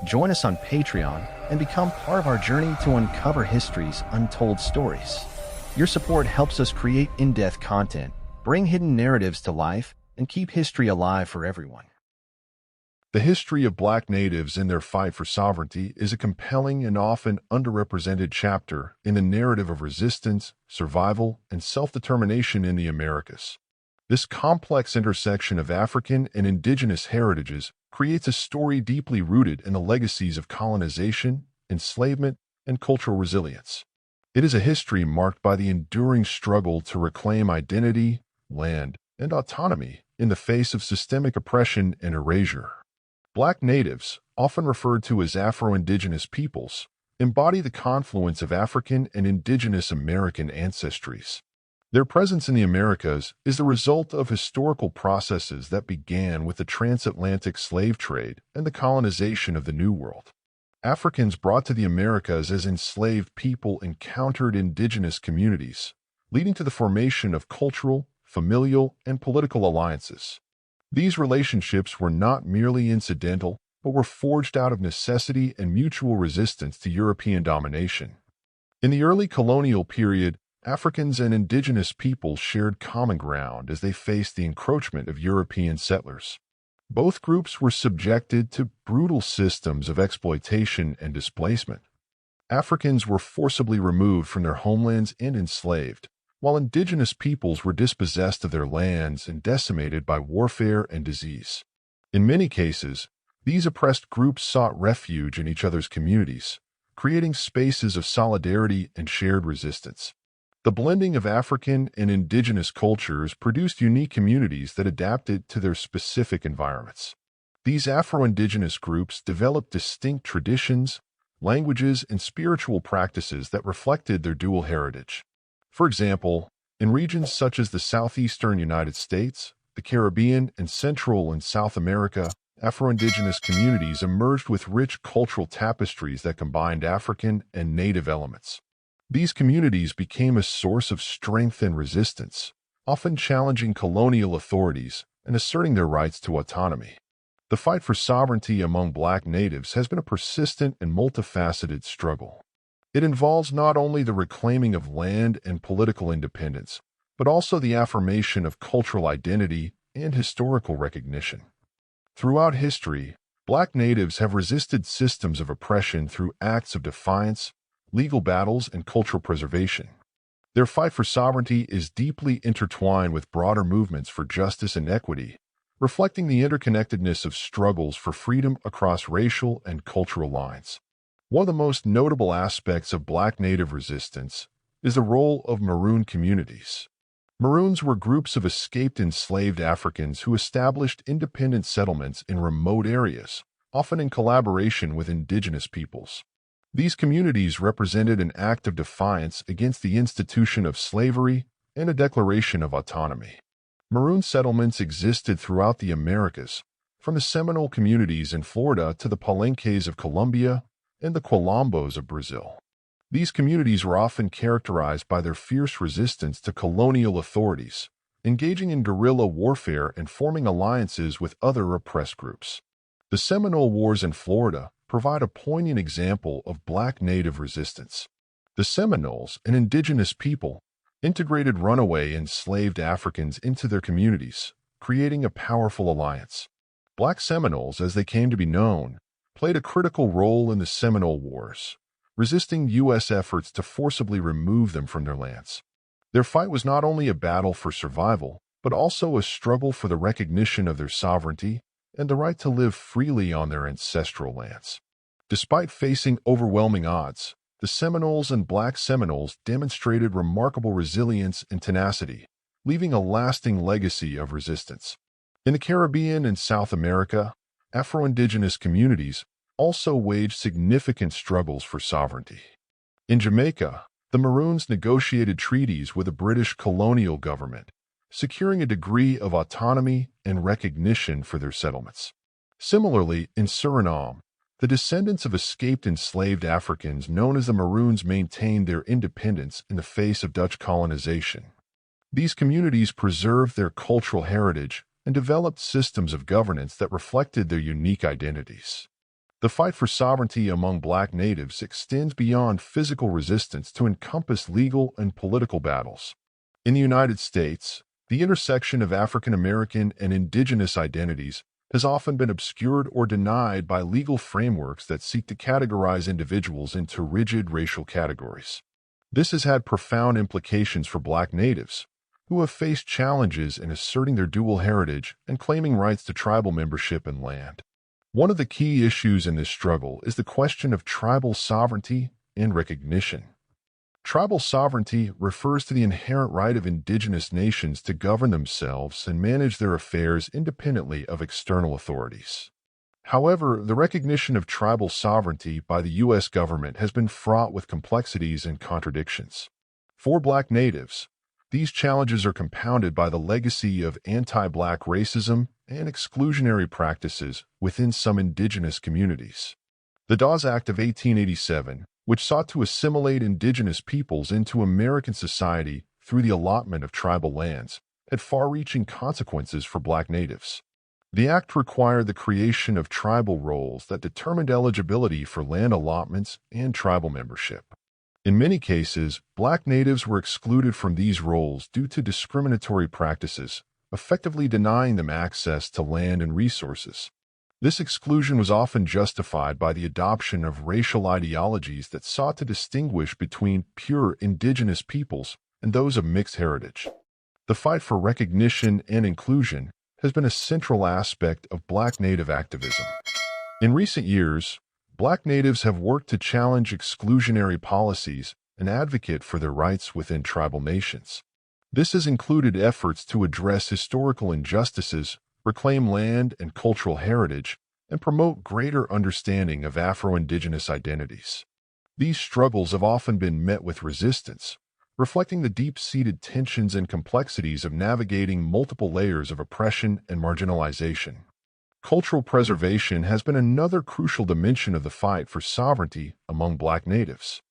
Join us on Patreon and become part of our journey to uncover history's untold stories. Your support helps us create in-depth content, bring hidden narratives to life, and keep history alive for everyone. The history of Black natives and their fight for sovereignty is a compelling and often underrepresented chapter in the narrative of resistance, survival, and self-determination in the Americas. This complex intersection of African and indigenous heritages creates a story deeply rooted in the legacies of colonization, enslavement, and cultural resilience. It is a history marked by the enduring struggle to reclaim identity, land, and autonomy in the face of systemic oppression and erasure. Black natives, often referred to as Afro-Indigenous peoples, embody the confluence of African and indigenous American ancestries. Their presence in the Americas is the result of historical processes that began with the transatlantic slave trade and the colonization of the New World. Africans brought to the Americas as enslaved people encountered indigenous communities, leading to the formation of cultural, familial, and political alliances. These relationships were not merely incidental, but were forged out of necessity and mutual resistance to European domination. In the early colonial period, Africans and indigenous peoples shared common ground as they faced the encroachment of European settlers. Both groups were subjected to brutal systems of exploitation and displacement. Africans were forcibly removed from their homelands and enslaved, while indigenous peoples were dispossessed of their lands and decimated by warfare and disease. In many cases, these oppressed groups sought refuge in each other's communities, creating spaces of solidarity and shared resistance. The blending of African and indigenous cultures produced unique communities that adapted to their specific environments. These Afro-Indigenous groups developed distinct traditions, languages, and spiritual practices that reflected their dual heritage. For example, in regions such as the southeastern United States, the Caribbean, and Central and South America, Afro-Indigenous communities emerged with rich cultural tapestries that combined African and native elements. These communities became a source of strength and resistance, often challenging colonial authorities and asserting their rights to autonomy. The fight for sovereignty among Black natives has been a persistent and multifaceted struggle. It involves not only the reclaiming of land and political independence, but also the affirmation of cultural identity and historical recognition. Throughout history, Black natives have resisted systems of oppression through acts of defiance, legal battles, and cultural preservation. Their fight for sovereignty is deeply intertwined with broader movements for justice and equity, reflecting the interconnectedness of struggles for freedom across racial and cultural lines. One of the most notable aspects of Black native resistance is the role of Maroon communities. Maroons were groups of escaped enslaved Africans who established independent settlements in remote areas, often in collaboration with indigenous peoples. These communities represented an act of defiance against the institution of slavery and a declaration of autonomy. Maroon settlements existed throughout the Americas, from the Seminole communities in Florida to the Palenques of Colombia and the Quilombos of Brazil. These communities were often characterized by their fierce resistance to colonial authorities, engaging in guerrilla warfare and forming alliances with other oppressed groups. The Seminole Wars in Florida provide a poignant example of Black native resistance. The Seminoles, an indigenous people, integrated runaway enslaved Africans into their communities, creating a powerful alliance. Black Seminoles, as they came to be known, played a critical role in the Seminole Wars, resisting U.S. efforts to forcibly remove them from their lands. Their fight was not only a battle for survival, but also a struggle for the recognition of their sovereignty and the right to live freely on their ancestral lands. Despite facing overwhelming odds, the Seminoles and Black Seminoles demonstrated remarkable resilience and tenacity, leaving a lasting legacy of resistance. In the Caribbean and South America, Afro-Indigenous communities also waged significant struggles for sovereignty. In Jamaica, the Maroons negotiated treaties with the British colonial government, securing a degree of autonomy and recognition for their settlements. Similarly, in Suriname, the descendants of escaped enslaved Africans known as the Maroons maintained their independence in the face of Dutch colonization. These communities preserved their cultural heritage and developed systems of governance that reflected their unique identities. The fight for sovereignty among Black natives extends beyond physical resistance to encompass legal and political battles. In the United States, the intersection of African American and indigenous identities has often been obscured or denied by legal frameworks that seek to categorize individuals into rigid racial categories. This has had profound implications for Black natives, who have faced challenges in asserting their dual heritage and claiming rights to tribal membership and land. One of the key issues in this struggle is the question of tribal sovereignty and recognition. Tribal sovereignty refers to the inherent right of indigenous nations to govern themselves and manage their affairs independently of external authorities. However, the recognition of tribal sovereignty by the U.S. government has been fraught with complexities and contradictions. For Black natives, these challenges are compounded by the legacy of anti-Black racism and exclusionary practices within some indigenous communities. The Dawes Act of 1887, which sought to assimilate indigenous peoples into American society through the allotment of tribal lands, had far-reaching consequences for Black natives. The act required the creation of tribal rolls that determined eligibility for land allotments and tribal membership. In many cases, Black natives were excluded from these rolls due to discriminatory practices, effectively denying them access to land and resources. This exclusion was often justified by the adoption of racial ideologies that sought to distinguish between pure indigenous peoples and those of mixed heritage. The fight for recognition and inclusion has been a central aspect of Black native activism. In recent years, Black natives have worked to challenge exclusionary policies and advocate for their rights within tribal nations. This has included efforts to address historical injustices, reclaim land and cultural heritage, and promote greater understanding of Afro-Indigenous identities. These struggles have often been met with resistance, reflecting the deep-seated tensions and complexities of navigating multiple layers of oppression and marginalization. Cultural preservation has been another crucial dimension of the fight for sovereignty among Black natives.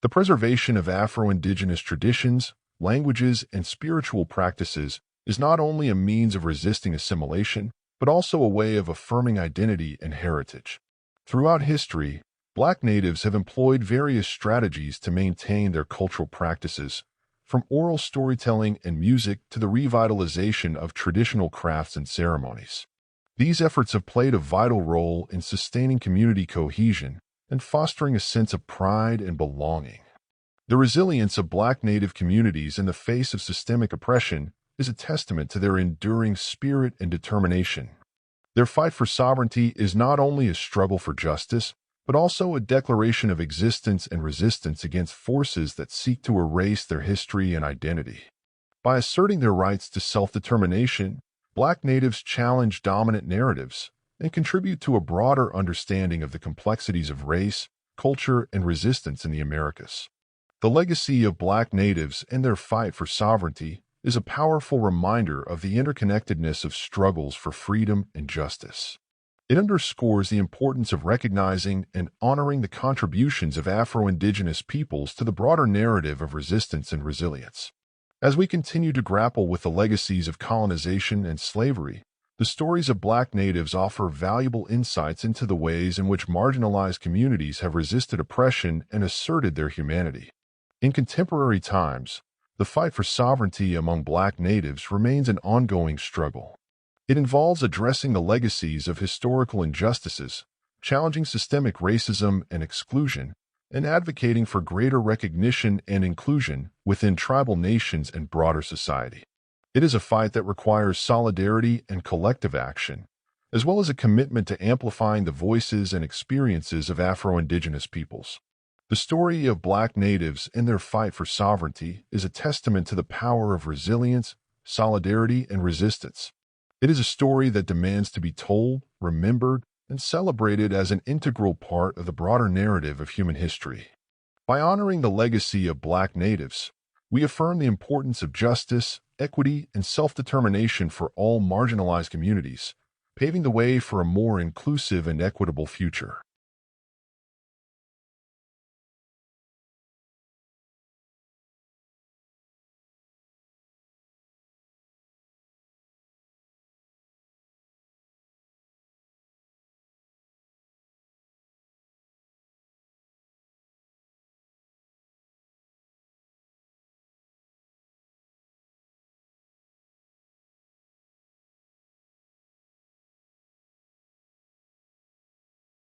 The preservation of Afro-Indigenous traditions, languages, and spiritual practices is not only a means of resisting assimilation, but also a way of affirming identity and heritage. Throughout history, Black natives have employed various strategies to maintain their cultural practices, from oral storytelling and music to the revitalization of traditional crafts and ceremonies. These efforts have played a vital role in sustaining community cohesion and fostering a sense of pride and belonging. The resilience of Black native communities in the face of systemic oppression is a testament to their enduring spirit and determination. Their fight for sovereignty is not only a struggle for justice, but also a declaration of existence and resistance against forces that seek to erase their history and identity. By asserting their rights to self-determination, Black natives challenge dominant narratives and contribute to a broader understanding of the complexities of race, culture, and resistance in the Americas. The legacy of Black natives and their fight for sovereignty is a powerful reminder of the interconnectedness of struggles for freedom and justice. It underscores the importance of recognizing and honoring the contributions of Afro-Indigenous peoples to the broader narrative of resistance and resilience. As we continue to grapple with the legacies of colonization and slavery, the stories of Black natives offer valuable insights into the ways in which marginalized communities have resisted oppression and asserted their humanity. In contemporary times, the fight for sovereignty among Black natives remains an ongoing struggle. It involves addressing the legacies of historical injustices, challenging systemic racism and exclusion, and advocating for greater recognition and inclusion within tribal nations and broader society. It is a fight that requires solidarity and collective action, as well as a commitment to amplifying the voices and experiences of Afro-Indigenous peoples. The story of Black natives and their fight for sovereignty is a testament to the power of resilience, solidarity, and resistance. It is a story that demands to be told, remembered, and celebrated as an integral part of the broader narrative of human history. By honoring the legacy of Black natives, we affirm the importance of justice, equity, and self-determination for all marginalized communities, paving the way for a more inclusive and equitable future.